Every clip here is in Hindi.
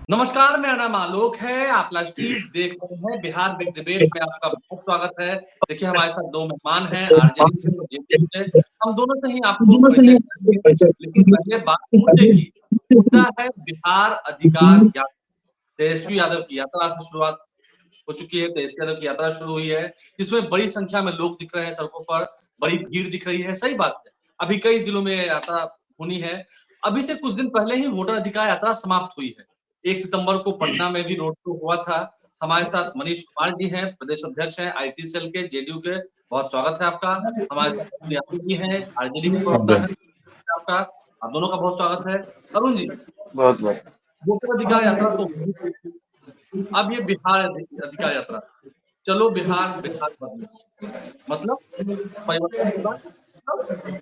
नमस्कार, मेरा नाम आलोक है। आप लाइव चीज़ देख रहे हैं बिहार बिग डिबेट में आपका बहुत स्वागत है। देखिए हमारे साथ 2 मेहमान हैं आरजेडी से और जेडीयू से। हम दोनों से ही आपको परिचय कराएँगे। लेकिन पहले बात मुद्दे की। मुद्दा है बिहार अधिकार यात्रा। तेजस्वी यादव की यात्रा से शुरुआत हो चुकी है, तेजस्वी यादव की यात्रा शुरू हुई है। जिसमें बड़ी संख्या में लोग दिख रहे हैं सड़कों पर, बड़ी भीड़ दिख रही है, सही बात है। अभी कई जिलों में यात्रा होनी है। अभी से कुछ दिन पहले ही वोटर अधिकार यात्रा समाप्त हुई है। 1 सितंबर को पटना में भी रोड शो हुआ था। हमारे साथ मनीष कुमार जी हैं, प्रदेश अध्यक्ष हैं आईटी सेल के, जेडीयू के। बहुत स्वागत है आपका। हमारे साथ अरुण यादव जी हैं, आरजेडी के प्रवक्ता हैं आपका। आप दोनों का बहुत स्वागत है। अरुण जी, बहुत बहुत वोटर अधिकार यात्रा तो हुई थी। अब ये बिहार अधिकार यात्रा। चलो बिहार, बिहार बदलो। मतलब परिवर्तन होगा तब।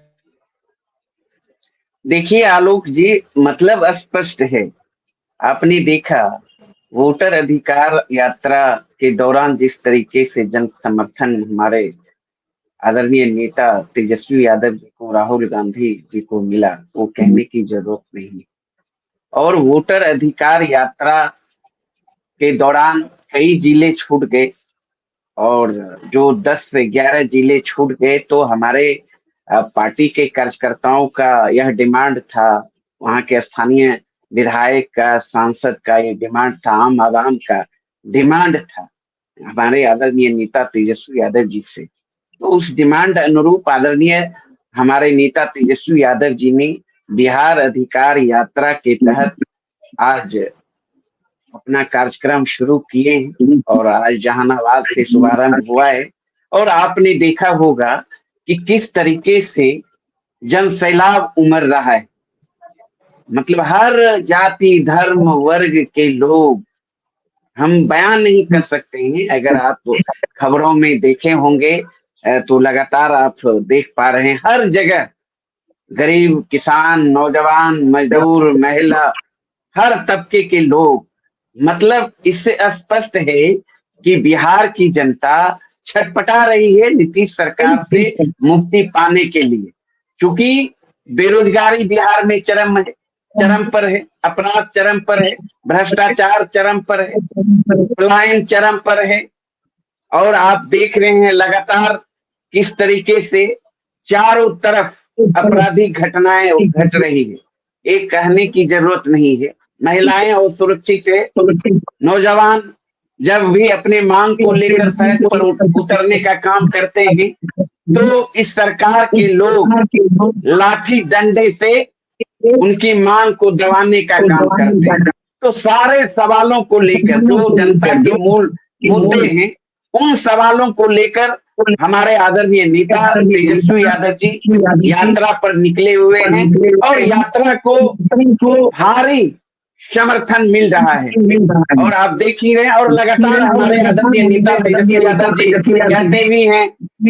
देखिए आलोक जी, मतलब स्पष्ट है। आपने देखा वोटर अधिकार यात्रा के दौरान जिस तरीके से जन समर्थन हमारे आदरणीय नेता तेजस्वी यादव जी को, राहुल गांधी जी को मिला, वो कहने की जरूरत नहीं। और वोटर अधिकार यात्रा के दौरान कई जिले छूट गए, और जो 10 से 11 जिले छूट गए तो हमारे पार्टी के कार्यकर्ताओं का यह डिमांड था, वहां के स्थानीय विधायक का, सांसद का ये डिमांड था, आम आदमी का डिमांड था हमारे आदरणीय नेता तेजस्वी यादव जी से। तो उस डिमांड अनुरूप आदरणीय हमारे नेता तेजस्वी यादव जी ने बिहार अधिकार यात्रा के तहत आज अपना कार्यक्रम शुरू किए हैं, और आज जहानाबाद से शुभारंभ हुआ है। और आपने देखा होगा कि किस तरीके से जन सैलाब उमड़ रहा है। मतलब हर जाति धर्म वर्ग के लोग, हम बयान नहीं कर सकते हैं। अगर आप खबरों में देखे होंगे तो लगातार आप देख पा रहे हैं, हर जगह गरीब, किसान, नौजवान, मजदूर, महिला, हर तबके के लोग। मतलब इससे स्पष्ट है कि बिहार की जनता छटपटा रही है नीतीश सरकार से मुक्ति पाने के लिए। क्योंकि बेरोजगारी बिहार में चरम पर है, अपराध चरम पर है, भ्रष्टाचार चरम पर है, पलायन चरम पर है। और आप देख रहे हैं लगातार किस तरीके से चारों तरफ आपराधिक घटनाएं घट रही है। एक कहने की जरूरत नहीं है। महिलाएं असुरक्षित है, नौजवान जब भी अपने मांग को लेकर सड़क पर उतरने का काम करते हैं तो इस सरकार के लोग लाठी डंडे से उनकी मांग को दबाने का काम करते हैं। तो सारे सवालों को लेकर जो जनता के मूल मुद्दे हैं, उन सवालों को लेकर हमारे आदरणीय नेता तेजस्वी यादव जी यात्रा पर निकले हुए हैं, और यात्रा को भारी समर्थन मिल रहा है। और आप देख ही रहे हैं, और लगातार हमारे आदरणीय नेता तेजस्वी यादव जी कहते भी हैं,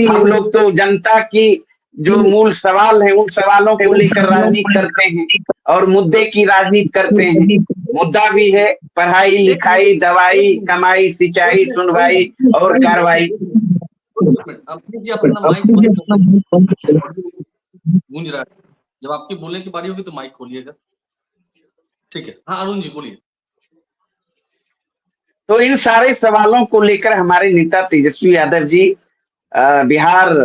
हम लोग तो जनता की जो मूल सवाल है उन सवालों को लेकर राजनीति करते हैं और मुद्दे की राजनीति करते हैं। मुद्दा भी है पढ़ाई एक मिनट, लिखाई, दवाई कमाई, सिंचाई, सुनवाई और कार्रवाई। एक मिनट। अभी जी आप अपना माइक बंद कर लीजिए, ऑडियो गूंज रहा है। जब आपकी बोलने की बारी होगी तो माइक खोलिएगा। ठीक है। हाँ, अरुण जी बोलिए। तो इन सारे सवालों को लेकर हमारे नेता तेजस्वी यादव जी बिहार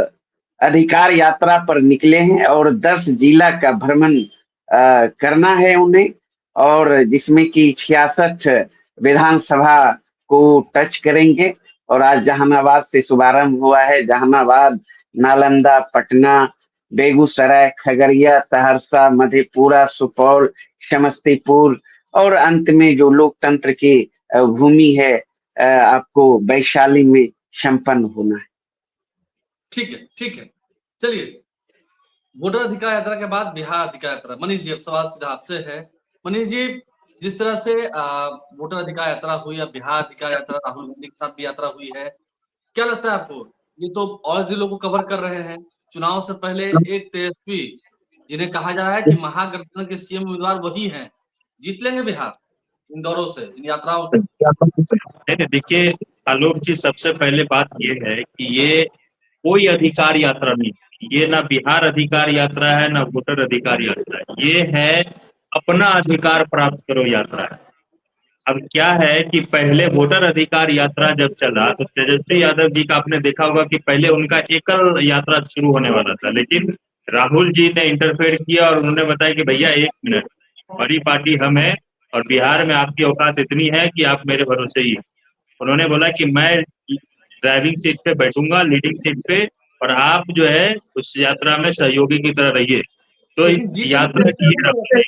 अधिकार यात्रा पर निकले हैं, और 10 जिला का भ्रमण करना है उन्हें, और जिसमें कि 66 विधानसभा को टच करेंगे। और आज जहानाबाद से शुभारंभ हुआ है। जहानाबाद, नालंदा, पटना, बेगूसराय, खगड़िया, सहरसा, मधेपुरा, सुपौल, समस्तीपुर, और अंत में जो लोकतंत्र की भूमि है आपको वैशाली में संपन्न होना है। ठीक है, ठीक है। चलिए, वोटर अधिकार यात्रा के बाद बिहार अधिकार यात्रा। मनीष जी, अब सवाल सीधा आपसे है। मनीष जी, जिस तरह से वोटर अधिकार यात्रा हुई, अब बिहार अधिकार यात्रा, राहुल गांधी के साथ भी यात्रा हुई है, क्या लगता है आपको? ये तो और जिलों को कवर कर रहे हैं। चुनाव से पहले एक तेजस्वी, जिन्हें कहा जा रहा है कि महागठबंधन के सीएम उम्मीदवार वही हैं, जीत लेंगे बिहार इन दौरों से, इन यात्राओं से। नहीं, देखिए आलोक जी, सबसे पहले बात ये है कि ये कोई अधिकार यात्रा नहीं, ये ना बिहार अधिकार यात्रा है ना वोटर अधिकार यात्रा है, ये है अपना अधिकार प्राप्त करो यात्रा है। अब क्या है कि पहले वोटर अधिकार यात्रा जब चला तो तेजस्वी यादव जी का आपने देखा होगा कि पहले उनका एकल यात्रा शुरू होने वाला था, लेकिन राहुल जी ने इंटरफेयर किया और उन्होंने बताया कि भैया 1 मिनट, बड़ी पार्टी हम है और बिहार में आपकी औकात इतनी है कि आप मेरे भरोसे ही हैं। उन्होंने बोला कि मैं ड्राइविंग सीट पे बैठूंगा, लीडिंग सीट पे, और आप जो है उस यात्रा में सहयोगी की तरह रहिए। तो लेकिन जीप में यात्रा की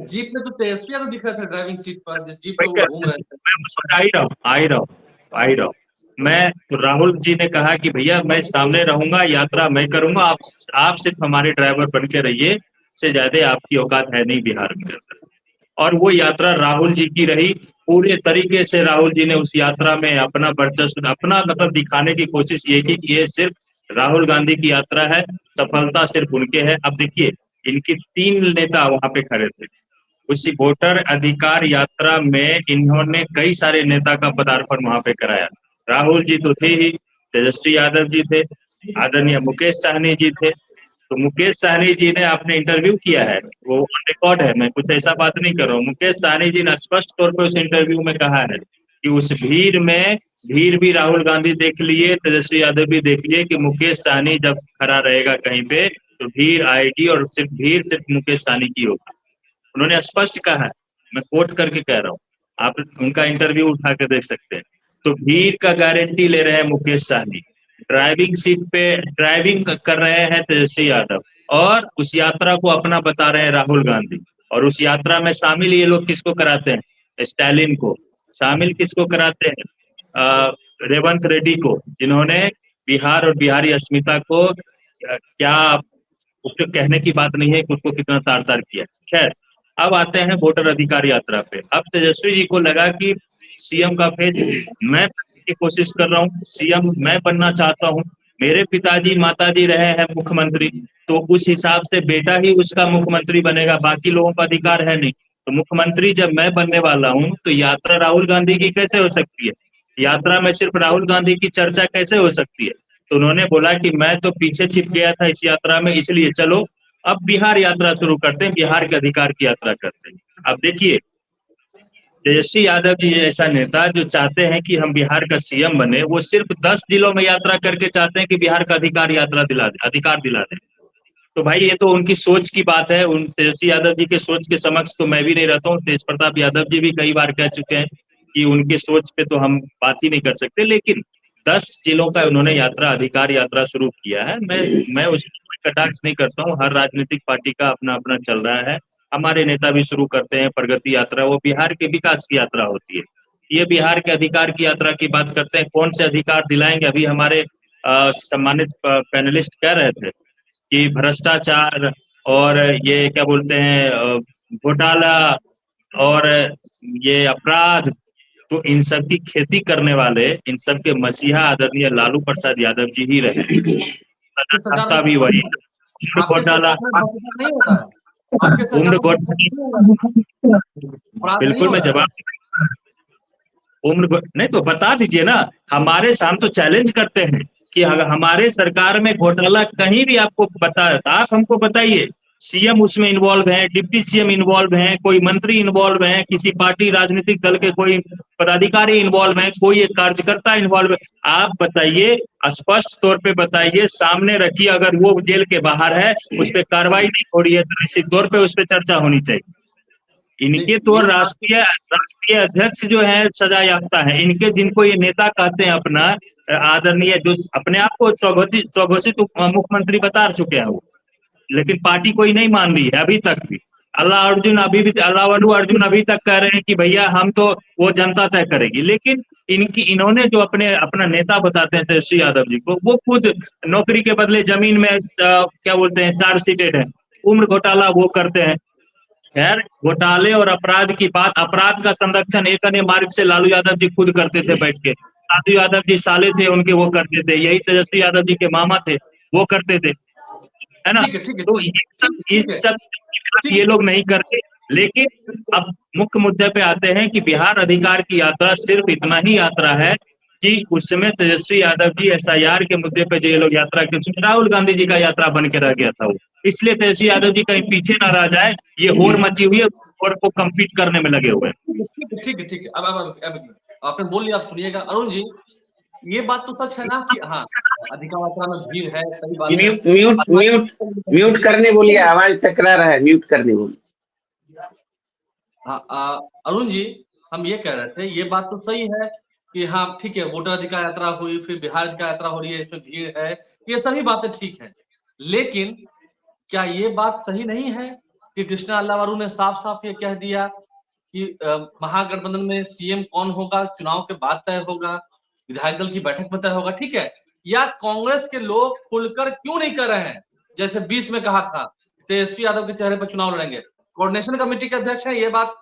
जीप में तो तेजस्वी यादव दिख रहा था ड्राइविंग सीट पर, जिस जीप पे मैं वो घूम रहे थे। आ ही रहा हूँ। मैं तो राहुल जी ने कहा कि भैया मैं सामने रहूंगा, यात्रा मैं करूंगा, आप सिर्फ हमारे ड्राइवर बन के रहिए, से ज्यादा आपकी औकात है नहीं बिहार में। और वो यात्रा राहुल जी की रही। पूरे तरीके से राहुल जी ने उस यात्रा में अपना वर्चस्व, अपना मतलब दिखाने की कोशिश ये की कि ये सिर्फ राहुल गांधी की यात्रा है, सफलता सिर्फ उनके है। अब देखिए, इनके 3 नेता वहां पे खड़े थे उसी वोटर अधिकार यात्रा में। इन्होंने कई सारे नेता का पदार्पण वहां पे कराया। राहुल जी तो थे ही, तेजस्वी यादव जी थे, आदरणीय मुकेश सहनी जी थे। तो मुकेश सहनी जी ने आपने इंटरव्यू किया है, वो ऑन रिकॉर्ड है, मैं कुछ ऐसा बात नहीं कर रहा हूँ। मुकेश सहनी जी ने स्पष्ट तौर पर उस इंटरव्यू में कहा है कि उस भीड़ में, भीड़ भी राहुल गांधी देख लिए, तेजस्वी यादव भी देख लिए कि मुकेश सहनी जब खड़ा रहेगा कहीं पे तो भीड़ आएगी, और सिर्फ भीड़ सिर्फ मुकेश सहनी की होगी। उन्होंने स्पष्ट कहा है, मैं कोट करके कह रहा हूँ, आप उनका इंटरव्यू उठा के देख सकते हैं। तो भीड़ का गारंटी ले रहे हैं मुकेश सहनी, ड्राइविंग सीट पे ड्राइविंग कर रहे हैं तेजस्वी यादव, और उस यात्रा को अपना बता रहे हैं राहुल गांधी। और उस यात्रा में शामिल ये लोग किसको कराते हैं? स्टालिन को। शामिल किसको कराते हैं? रेवंत रेड्डी को, जिन्होंने बिहार और बिहारी अस्मिता को क्या, उसके कहने की बात नहीं है कि उसको कितना तार तार किया। खैर, अब आते हैं वोटर अधिकार यात्रा पे। अब तेजस्वी जी को लगा कि सीएम का फेज मैं बनने की कोशिश कर रहा हूँ, सीएम मैं बनना चाहता हूँ, मेरे पिताजी माताजी रहे हैं मुख्यमंत्री, तो उस हिसाब से बेटा ही उसका मुख्यमंत्री बनेगा, बाकी लोगों का अधिकार है नहीं। तो मुख्यमंत्री जब मैं बनने वाला हूँ तो यात्रा राहुल गांधी की कैसे हो सकती है? यात्रा में सिर्फ राहुल गांधी की चर्चा कैसे हो सकती है? तो उन्होंने बोला कि मैं तो पीछे छिप गया था इस यात्रा में, इसलिए चलो अब बिहार यात्रा शुरू करते हैं, बिहार के अधिकार की यात्रा करते हैं। अब देखिए, तेजस्वी यादव जी ऐसा नेता जो चाहते हैं कि हम बिहार का सीएम बने, वो सिर्फ 10 जिलों में यात्रा करके चाहते हैं कि बिहार का अधिकार यात्रा दिला दे, अधिकार दिला दे। तो भाई ये तो उनकी सोच की बात है, उन तेजस्वी यादव जी के सोच के समक्ष तो मैं भी नहीं रहता हूँ। तेज प्रताप यादव जी भी कई बार कह चुके हैं कि उनके सोच पे तो हम बात ही नहीं कर सकते, लेकिन 10 जिलों का उन्होंने यात्रा, अधिकार यात्रा शुरू किया है। मैं उसकी कोई कटाक्ष नहीं करता हूँ, हर राजनीतिक पार्टी का अपना अपना चल रहा है। हमारे नेता भी शुरू करते हैं प्रगति यात्रा, वो बिहार के विकास की यात्रा होती है। ये बिहार के अधिकार की यात्रा की बात करते हैं, कौन से अधिकार दिलाएंगे? अभी हमारे सम्मानित पैनलिस्ट कह रहे थे कि भ्रष्टाचार और ये क्या बोलते हैं, घोटाला और ये अपराध, तो इन सब की खेती करने वाले, इन सब के मसीहा आदरणीय लालू प्रसाद यादव जी ही रहे, सजाता भी वही। उम्र घोटाला, नहीं होता है, आपके उम्र सरकार घोटाला, अपराध नहीं बिल्कुल हो मैं रहा है। जवाब, नहीं तो बता दीजिए ना, हमारे हम तो चैलेंज करते हैं कि अगर हमारे सरकार में घोटाला कहीं भी आपको पता है तो आप हमको बताइए। सीएम उसमें इन्वॉल्व है, डिप्टी सीएम इन्वॉल्व है, कोई मंत्री इन्वॉल्व है, किसी पार्टी राजनीतिक दल के कोई पदाधिकारी इन्वॉल्व है, कोई एक कार्यकर्ता इन्वॉल्व है, आप बताइए, स्पष्ट तौर पे बताइए, सामने रखिए। अगर वो जेल के बाहर है, उस पर कार्रवाई नहीं हो रही है तो निश्चित तौर पर उस पर चर्चा होनी चाहिए। इनके तो राष्ट्रीय अध्यक्ष जो है सजा याफ्ता है, इनके जिनको ये नेता कहते हैं अपना आदरणीय, जो अपने आप को स्वघोषित मुख्यमंत्री बता चुके हैं वो, लेकिन पार्टी कोई नहीं मान रही है अभी तक भी। अल्लाह अर्जुन अभी तक कह रहे हैं कि भैया हम तो, वो जनता तय करेगी। लेकिन इन्होंने जो अपना नेता बताते हैं तेजस्वी यादव जी को, वो खुद नौकरी के बदले जमीन में क्या बोलते हैं, चार्जशीटेड है, उम्र घोटाला वो करते हैं। खैर, घोटाले और अपराध की बात, अपराध का संरक्षण एक अन्य मार्ग से लालू यादव जी खुद करते थे बैठ के, लालू यादव जी साले थे उनके, वो करते थे, यही तेजस्वी यादव जी के मामा थे, वो करते थे, है ना? ठीक है, तो ये सब ये लोग नहीं करते। लेकिन अब मुख्य मुद्दे पे आते हैं कि बिहार अधिकार की यात्रा सिर्फ इतना ही यात्रा है कि उस समय तेजस्वी यादव जी एसआईआर के मुद्दे पे जो ये लोग यात्रा के, राहुल गांधी जी का यात्रा बन के रह गया था वो, इसलिए तेजस्वी यादव जी कहीं पीछे ना रह जाए, ये होड़ मची हुई है और को कम्पीट करने में लगे हुए हैं। ठीक है, ठीक है। अब आपने बोल लिया, आप सुनिएगा। अरुण जी, ये बात तो सच है ना कि हाँ, अधिकार यात्रा में भीड़ है, सही बात है। म्यूट म्यूट म्यूट म्यूट करने बोलिए, आवाज टकरा रहा है, म्यूट करने बोलिए। अरुण जी, हम ये कह रहे थे, ये बात तो सही है कि हाँ ठीक है, वोटर अधिकार यात्रा हुई, फिर बिहार अधिकार यात्रा हो रही है, इसमें भीड़ है, ये सभी बातें ठीक है। लेकिन क्या ये बात सही नहीं है कि कृष्णा अल्लावारू ने साफ साफ ये कह दिया कि महागठबंधन में सीएम कौन होगा चुनाव के बाद तय होगा, विधायक दल की बैठक में तय होगा, ठीक है। या कांग्रेस के लोग खुलकर क्यों नहीं कर रहे हैं, जैसे 20 में कहा था तेजस्वी यादव के चेहरे पर चुनाव लड़ेंगे। कोऑर्डिनेशन कमेटी के अध्यक्ष है, ये बात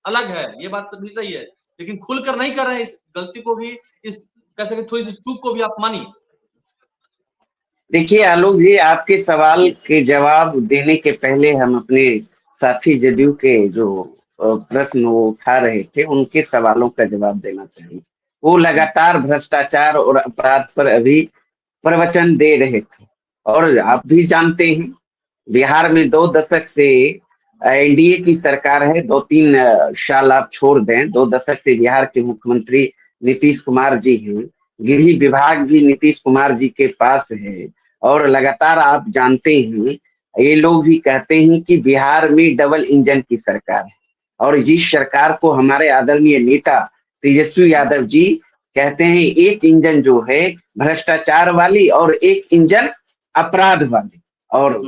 अलग है, ये बात भी सही है, लेकिन खुलकर नहीं कर रहे हैं। इस गलती को भी, इस कहते हैं थोड़ी सी चूक को भी आप मानिए। देखिए आलोक जी, आपके सवाल के जवाब देने के पहले हम अपने साथी जदयू के जो प्रश्न वो उठा रहे थे, उनके सवालों का जवाब देना चाहिए। वो लगातार भ्रष्टाचार और अपराध पर अभी प्रवचन दे रहे थे, और आप भी जानते हैं बिहार में 2 दशक से एनडीए की सरकार है। 2-3 साल आप छोड़ दें, 2 दशक से बिहार के मुख्यमंत्री नीतीश कुमार जी हैं। गृह विभाग भी नीतीश कुमार जी के पास है, और लगातार आप जानते हैं ये लोग भी कहते हैं कि बिहार में डबल इंजन की सरकार है, और जिस सरकार को हमारे आदरणीय नेता तेजस्वी यादव जी कहते हैं एक इंजन जो है भ्रष्टाचार वाली और एक इंजन अपराध वाली, और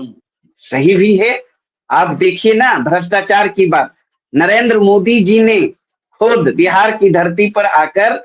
सही भी है। आप देखिए ना, भ्रष्टाचार की बात नरेंद्र मोदी जी ने खुद बिहार की धरती पर आकर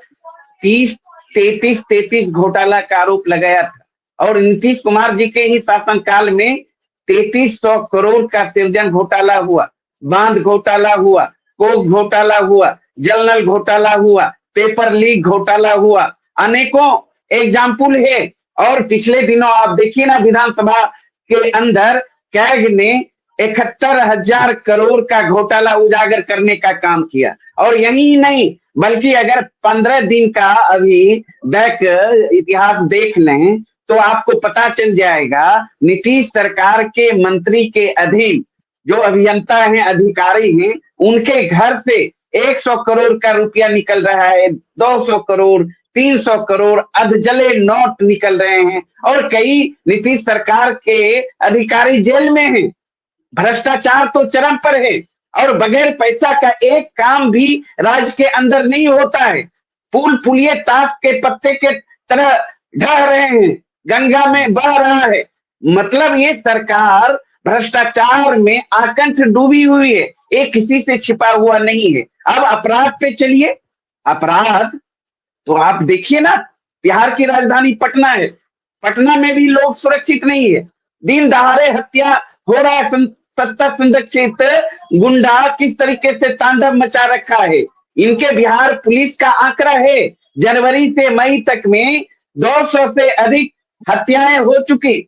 33 घोटाला का आरोप लगाया था, और नीतीश कुमार जी के ही शासनकाल में 3300 करोड़ का सृजन घोटाला हुआ, बांध घोटाला हुआ, कोक घोटाला हुआ, जल नल घोटाला हुआ, पेपर लीक घोटाला हुआ, अनेकों एग्जाम्पल है। और पिछले दिनों आप देखिए ना, विधानसभा के अंदर कैग ने 71,000 करोड़ का घोटाला उजागर करने का काम किया। और यही नहीं, बल्कि अगर 15 दिन का अभी बैक इतिहास देख लें तो आपको पता चल जाएगा, नीतीश सरकार के मंत्री के अधीन जो अभियंता हैं, अधिकारी हैं, उनके घर से 100 करोड़ का रुपया निकल रहा है, 200 करोड़, 300 करोड़ अधजले नोट निकल रहे हैं, और कई नीतीश सरकार के अधिकारी जेल में हैं। भ्रष्टाचार तो चरम पर है, और बगैर पैसा का एक काम भी राज्य के अंदर नहीं होता है। पुल पुलिये ताश के पत्ते के तरह ढह रहे हैं, गंगा में बह रहा है। मतलब ये सरकार भ्रष्टाचार में आकंठ डूबी हुई है, ये किसी से छिपा हुआ नहीं है। अब अपराध पे चलिए। अपराध तो आप देखिए ना, बिहार की राजधानी पटना है, पटना में भी लोग सुरक्षित नहीं है। दिन दहाड़े हत्या हो रहा है, सत्ता संरक्षित गुंडा किस तरीके से तांडव मचा रखा है। इनके बिहार पुलिस का आंकड़ा है, जनवरी से मई तक में 200 से अधिक हत्याएं हो चुकी।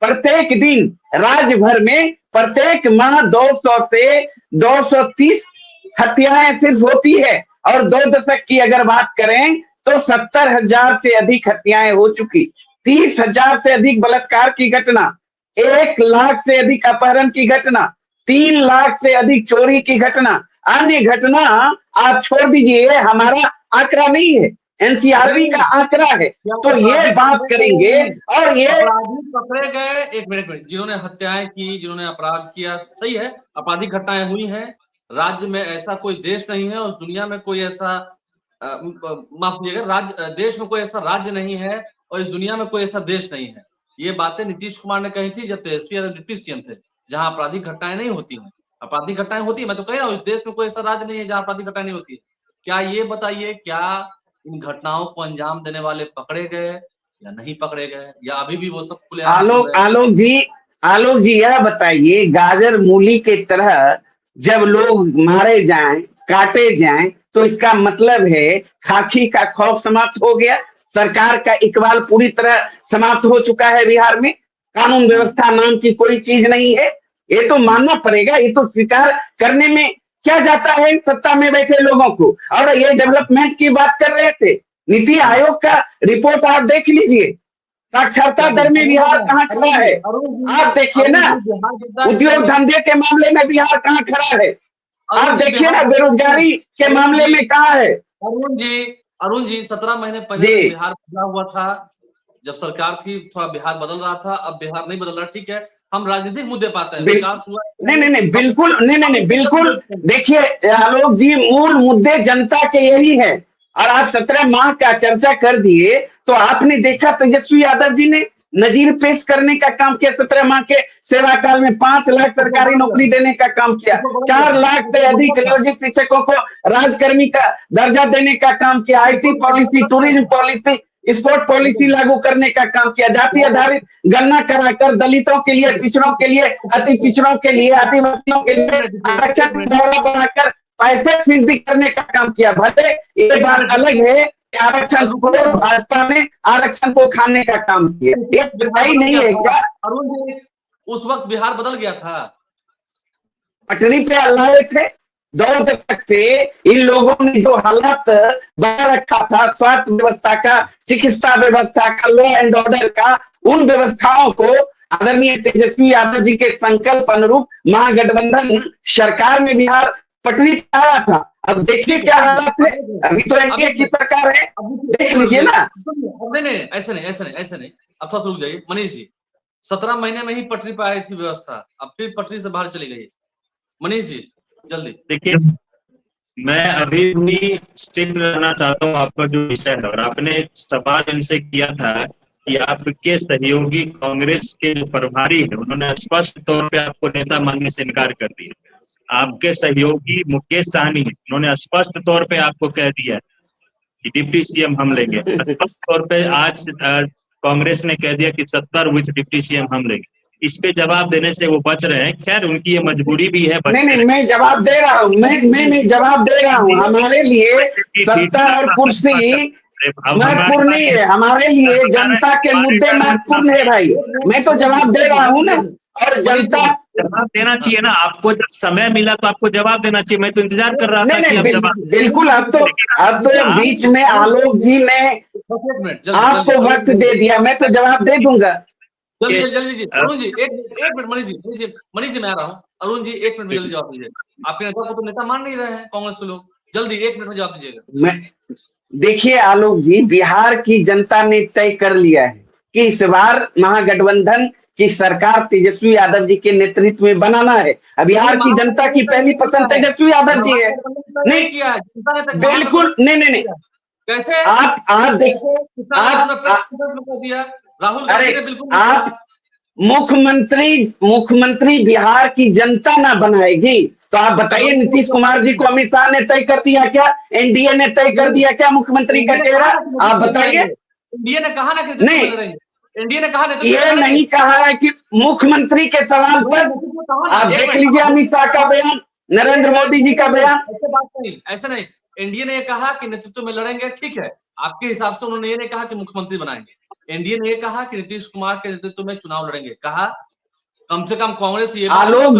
प्रत्येक दिन राज्य भर में प्रत्येक माह 200 से 230 हत्याएं सिर्फ होती है। और 2 दशक की अगर बात करें तो 70,000 से अधिक हत्याएं हो चुकी, 30,000 से अधिक बलात्कार की घटना, 1 लाख से अधिक अपहरण की घटना, 3 लाख से अधिक चोरी की घटना। अन्य घटना आप छोड़ दीजिए, हमारा आंकड़ा नहीं है, एनसीआरबी का आंकड़ा है। तो ये बात करेंगे, और ये अपराधी पकड़े गए। एक मिनट, जिन्होंने हत्याएं की, जिन्होंने अपराध किया, सही है, आपराधिक घटनाएं हुई हैं। राज्य में ऐसा कोई देश नहीं है, उस दुनिया में कोई ऐसा माफ कीजिएगा, राज्य देश में कोई ऐसा राज्य नहीं है, और इस दुनिया में कोई ऐसा देश नहीं है। ये बातें नीतीश कुमार ने कही थी जब तेजस्वी यादव डिप्टी सीएम थे, जहां आपराधिक घटनाएं नहीं होती हैं। आपराधिक घटनाएं होती है, मैं तो कह रहा हूँ इस देश में कोई ऐसा राज्य नहीं है जहां आपराधिक घटनाएं नहीं होती है। क्या ये बताइए, क्या इन घटनाओं को अंजाम देने वाले पकड़े गए या नहीं पकड़े गए, या अभी भी वो सब खुलेआम चल रहे हैं? आलोक जी यह बताइए, गाजर मूली के तरह जब लोग मारे जाएं, काटे जाएं, तो इसका मतलब है खाकी का खौफ समाप्त हो गया, सरकार का इकबाल पूरी तरह समाप्त हो चुका है बिहार में, कानून व्यवस्था नाम की कोई चीज नहीं है। ये तो मानना पड़ेगा, ये तो स्वीकार करने में क्या जाता है सत्ता में बैठे लोगों को। और ये डेवलपमेंट की बात कर रहे थे, नीति आयोग का रिपोर्ट आप देख लीजिए, साक्षरता दर में बिहार कहाँ खड़ा है। आप देखिए ना, उद्योग धंधे के मामले में बिहार कहाँ खड़ा है। आप देखिए ना बेरोजगारी के मामले में कहाँ है। अरुण जी 17 महीने पहले बिहार बदला हुआ था, जब सरकार थी थोड़ा बिहार बदल रहा था, अब बिहार नहीं बदल रहा। ठीक है, हम राजनीतिक मुद्दे पे आते हैं, विकास हुआ नहीं बिल्कुल नहीं बिल्कुल। देखिए आलोक जी, मूल मुद्दे जनता के यही है, और आप 17 माह का चर्चा कर दिए, तो आपने देखा तेजस्वी यादव जी ने नजीर पेश करने का काम किया। 17 माह के सेवा काल में 5 लाख सरकारी नौकरी देने का काम किया, 4 लाख से अधिक नियोजित शिक्षकों को राजकर्मी का दर्जा देने का काम किया, IT policy, tourism policy, sport policy लागू करने का काम किया, जाति आधारित गणना कराकर दलितों के लिए, पिछड़ों के लिए, अति पिछड़ों के लिए, आदिवासियों के लिए आरक्षण बढ़ाकर 65% करने का काम किया। भले ये बात अलग है कि आरक्षण को भाजपा ने आरक्षण को खाने का काम किया, ये बताई नहीं है क्या? अरुण जी, उस वक्त बिहार बदल गया था, पटरी पे अल्लाह थे। 2 दशक से इन लोगों ने जो हालात बना रखा था, स्वास्थ्य व्यवस्था का, चिकित्सा व्यवस्था का, लॉ एंड ऑर्डर का, उन व्यवस्थाओं को आदरणीय तेजस्वी यादव जी के संकल्प अनुरूप महागठबंधन सरकार में बिहार पटरी पे आया था। अब देखिए क्या हालात है, अभी तो एनडीए की सरकार है, देख लीजिए ना। नहीं ऐसे नहीं, अब थोड़ा रुक जाइए मनीष जी। 17 महीने में ही पटरी पे आई थी व्यवस्था, अब फिर पटरी से बाहर चली गई। मनीष जी जल्दी। देखिए, मैं अभी भी स्ट्रिक्ट रहना चाहता हूँ आपका जो विषय है, और आपने एक सवाल इनसे किया था कि आपके सहयोगी कांग्रेस के जो प्रभारी है, उन्होंने स्पष्ट तौर पे आपको नेता मानने से इनकार कर दिया। आपके सहयोगी मुकेश सहनी, उन्होंने स्पष्ट तौर पे आपको कह दिया कि डिप्टी सीएम हम लेंगे। स्पष्ट तौर पे आज कांग्रेस ने कह दिया कि 70 विद डिप्टी सीएम हम लेंगे। इस पे जवाब देने से वो बच रहे हैं। खैर, उनकी ये मजबूरी भी है। नहीं मैं जवाब दे रहा हूँ, मैं जवाब दे रहा हूँ। हमारे लिए सत्ता और कुर्सी महत्वपूर्ण नहीं है, हमारे लिए जनता के मुद्दे महत्वपूर्ण है भाई। मैं तो जवाब दे रहा हूँ ना, और जनता जवाब देना चाहिए ना। आपको जब समय मिला तो आपको जवाब देना चाहिए। मैं तो इंतजार कर रहा था कि आप जवाब। बिल्कुल, आप तो बीच में आलोक जी ने आपको वक्त दे दिया, मैं तो जवाब दे दूंगा। जल्दी जी अरुण जी, एक मिनट। मनीष जी मैं आ रहा हूँ। अरुण जी 1 मिनट में जल्दी जवाब दीजिए। आपके नेता को तो नेता मान नहीं रहे हैं कांग्रेस के लोग, जल्दी 1 मिनट में जवाब दीजिएगा। देखिए आलोक जी, बिहार की जनता ने तय कर लिया है कि इस बार महागठबंधन की सरकार तेजस्वी यादव जी के नेतृत्व में बनाना है। बिहार की जनता की पहली पसंद तेजस्वी यादव जी है। नहीं किया, बिल्कुल नहीं। कैसे आप देखिए, राहुल गांधी ने बिल्कुल आप मुख्यमंत्री बिहार की जनता ना बनाएगी तो आप बताइए, नीतीश कुमार जी को अमित शाह ने तय कर दिया क्या? एनडीए ने तय कर दिया क्या मुख्यमंत्री का चेहरा? आप बताइए। एनडीए ने कहा ना कि नहीं, एनडीए ने कहा ये नहीं कहा है कि मुख्यमंत्री के सवाल पर आप देख लीजिए अमित शाह का बयान, नरेंद्र मोदी जी का बयान। ऐसा नहीं, एनडीए ने कहा कि नेतृत्व में लड़ेंगे, ठीक है। आपके हिसाब से उन्होंने ये नहीं कहा कि मुख्यमंत्री बनाएंगे। एनडीए ने ये कहा कि नीतीश कुमार के नेतृत्व में चुनाव लड़ेंगे। कहा कम से कम कांग्रेस ये आलोक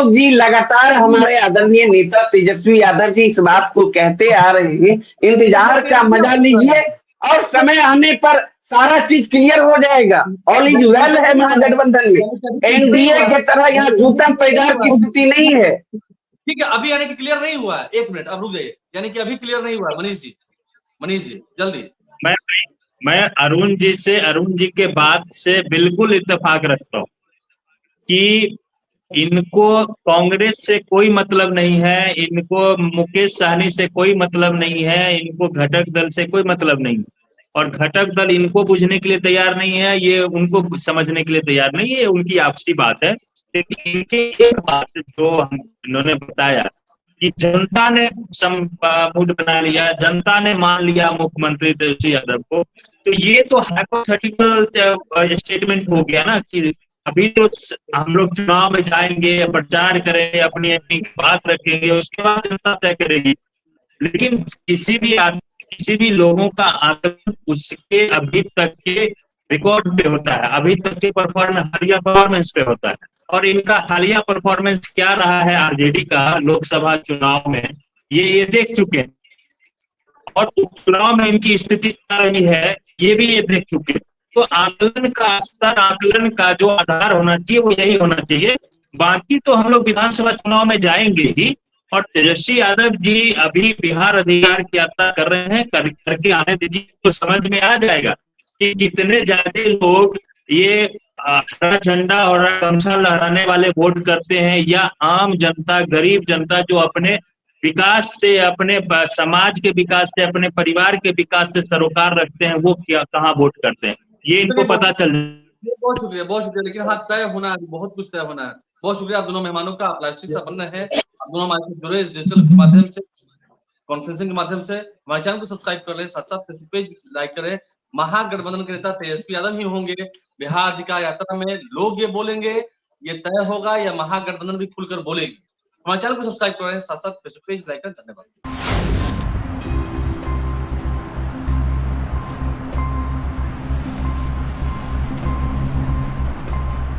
जी लगातार हमारे आदरणीय नेता तेजस्वी यादव जी इस बात को कहते आ रहे हैं। इंतजार का मजा लीजिए और समय आने पर सारा चीज क्लियर हो जाएगा। ऑल इज वेल है महागठबंधन में। एनडीए के तरह यहाँ जूतम पैदार की स्थिति नहीं है। ठीक है, अभी यानी कि क्लियर नहीं हुआ है। 1 मिनट अब रुक जाइए, यानी कि अभी क्लियर नहीं हुआ है। मनीष जी जल्दी। मैं अरुण जी के बात से बिल्कुल इत्तेफाक रखता हूँ कि इनको कांग्रेस से कोई मतलब नहीं है, इनको मुकेश सहनी से कोई मतलब नहीं है, इनको घटक दल से कोई मतलब नहीं है, और घटक दल इनको बुझने के लिए तैयार नहीं है, ये उनको समझने के लिए तैयार नहीं है। उनकी आपसी बात है। लेकिन इनके एक बात जो इन्होंने बताया कि जनता ने मूड बना लिया, जनता ने मान लिया मुख्यमंत्री तेजस्वी यादव को, तो ये तो हाइपोथेटिकल स्टेटमेंट हो गया ना कि अभी तो हम लोग चुनाव में जाएंगे, प्रचार करेंगे, अपनी बात रखेंगे, उसके बाद जनता तय करेगी। लेकिन किसी भी लोगों का आकलन उसके अभी तक के रिकॉर्ड पे होता है, अभी तक के हालिया परफॉर्मेंस पे होता है। और इनका हालिया परफॉर्मेंस क्या रहा है आरजेडी का लोकसभा चुनाव में, ये देख चुके हैं, और उपचुनाव में इनकी स्थिति क्या रही है ये भी ये देख चुके हैं। तो आकलन का स्तर, आकलन का जो आधार होना चाहिए वो यही होना चाहिए बाकी तो हम लोग विधानसभा चुनाव में जाएंगे ही। और तेजस्वी यादव जी अभी बिहार अधिकार की यात्रा कर रहे हैं, करके आने दीजिए, तो समझ में आ जाएगा कि कितने ज्यादा लोग ये हरा झंडा और हरा गमछा लहराने वाले वोट करते हैं, या आम जनता, गरीब जनता जो अपने विकास से, अपने समाज के विकास से, अपने परिवार के विकास से सरोकार रखते हैं, वो क्या कहाँ वोट करते हैं, ये इनको पता चल। बहुत शुक्रिया, बहुत शुक्रिया। लेकिन हाँ, तय होना है, बहुत कुछ तय होना है। बहुत शुक्रिया आप दोनों मेहमानों का, आप लाइव से बन रहे हैं, आप दोनों हमारे साथ जुड़े इस डिजिटल के माध्यम से, कॉन्फ्रेंसिंग के माध्यम से। हमारे चैनल को सब्सक्राइब कर लें, साथ साथ फेसबुक पेज लाइक करें। महागठबंधन के नेता तेजस्वी यादव ही होंगे बिहार अधिकार यात्रा में, लोग ये बोलेंगे, ये तय होगा, या महागठबंधन भी खुलकर बोलेगी। हमारे चैनल को सब्सक्राइब करें, साथ साथ फेसबुक पेज लाइक करें। धन्यवाद।